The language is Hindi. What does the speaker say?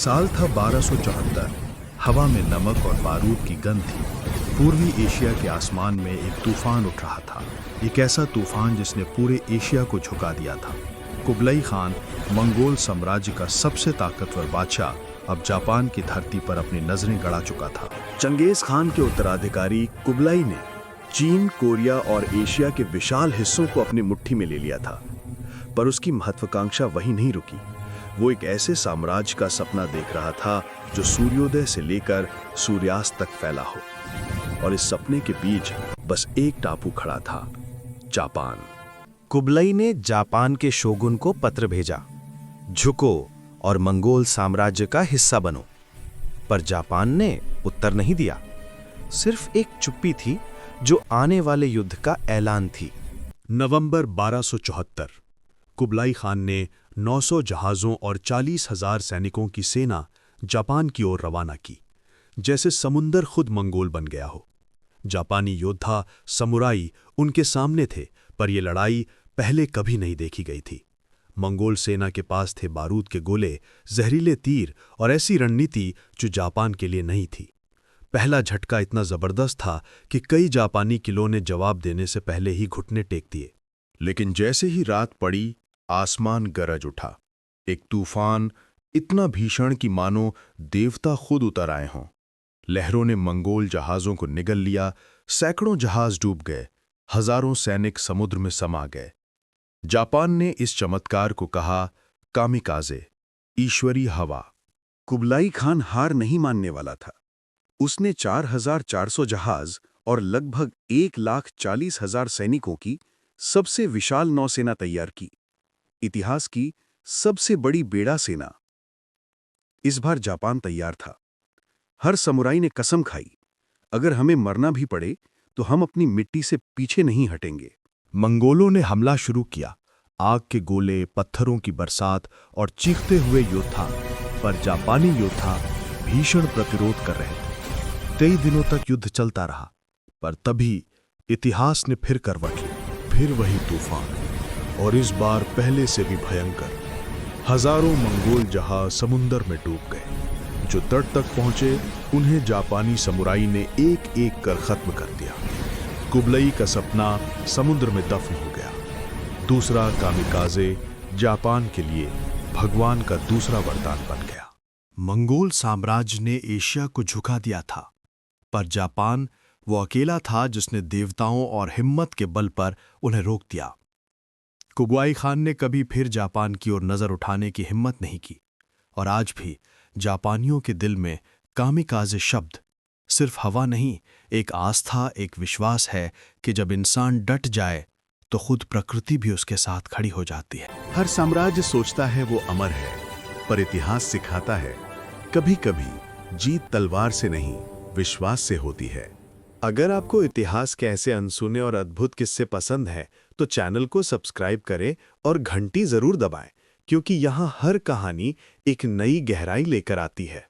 साल था 1274। हवा में नमक और बारूद की गंध थी। पूर्वी एशिया के आसमान में एक तूफान उठ रहा था, एक ऐसा तूफान जिसने पूरे एशिया को झुका दिया था। कुबलाई खान, मंगोल साम्राज्य का सबसे ताकतवर बादशाह, अब जापान की धरती पर अपनी नजरें गड़ा चुका था। चंगेज खान के उत्तराधिकारी कुबलाई ने चीन, कोरिया और एशिया के विशाल हिस्सों को अपनी मुट्ठी में ले लिया था। पर उसकी महत्वाकांक्षा वहीं नहीं रुकी। वो एक ऐसे साम्राज्य का सपना देख रहा था जो सूर्योदय से लेकर सूर्यास्त तक फैला हो। और इस सपने के बीच बस एक टापू खड़ा था, जापान। कुबलाई ने जापान के शोगुन को पत्र भेजा, झुको और मंगोल साम्राज्य का हिस्सा बनो। पर जापान ने उत्तर नहीं दिया। सिर्फ एक चुप्पी थी जो आने वाले युद्ध का ऐलान थी। नवंबर 1274, कुबलाई खान ने 900 जहाज़ों और 40,000 सैनिकों की सेना जापान की ओर रवाना की, जैसे समुंदर खुद मंगोल बन गया हो। जापानी योद्धा, समुराई उनके सामने थे, पर यह लड़ाई पहले कभी नहीं देखी गई थी। मंगोल सेना के पास थे बारूद के गोले, जहरीले तीर और ऐसी रणनीति जो जापान के लिए नहीं थी। पहला झटका इतना जबरदस्त था कि कई जापानी किलों ने जवाब देने से पहले ही घुटने टेक दिए। लेकिन जैसे ही रात पड़ी, आसमान गरज उठा। एक तूफान इतना भीषण कि मानो देवता खुद उतर आए हों। लहरों ने मंगोल जहाज़ों को निगल लिया, सैकड़ों जहाज डूब गए, हजारों सैनिक समुद्र में समा गए। जापान ने इस चमत्कार को कहा कामिकाज़े, ईश्वरी हवा। कुबलाई खान हार नहीं मानने वाला था। उसने 4,400 जहाज और लगभग 1,40,000 सैनिकों की सबसे विशाल नौसेना तैयार की, इतिहास की सबसे बड़ी बेड़ा सेना। इस बार जापान तैयार था। हर समुराई ने कसम खाई, अगर हमें मरना भी पड़े तो हम अपनी मिट्टी से पीछे नहीं हटेंगे। मंगोलों ने हमला शुरू किया, आग के गोले, पत्थरों की बरसात और चीखते हुए योद्धा। पर जापानी योद्धा भीषण प्रतिरोध कर रहे थे। 23 दिनों तक युद्ध चलता रहा, पर तभी इतिहास ने फिर करवट ली। फिर वही तूफान, और इस बार पहले से भी भयंकर। हजारों मंगोल जहाज समुंदर में डूब गए। जो तट तक पहुंचे, उन्हें जापानी समुराई ने एक एक कर खत्म कर दिया। कुबलाई का सपना समुद्र में दफन हो गया। दूसरा कामिकाज़े जापान के लिए भगवान का दूसरा वरदान बन गया। मंगोल साम्राज्य ने एशिया को झुका दिया था, पर जापान वो अकेला था जिसने देवताओं और हिम्मत के बल पर उन्हें रोक दिया। कुबलाई खान ने कभी फिर जापान की ओर नजर उठाने की हिम्मत नहीं की, और आज भी जापानियों के दिल में कामिकाज़े शब्द सिर्फ हवा नहीं, एक आस्था, एक विश्वास है कि जब इंसान डट जाए तो खुद प्रकृति भी उसके साथ खड़ी हो जाती है। हर साम्राज्य सोचता है वो अमर है, पर इतिहास सिखाता है कभी कभी जीत तलवार से नहीं, विश्वास से होती है। अगर आपको इतिहास के ऐसे अनसुने और अद्भुत किस्से पसंद हैं, तो चैनल को सब्सक्राइब करें और घंटी जरूर दबाएं, क्योंकि यहाँ हर कहानी एक नई गहराई लेकर आती है।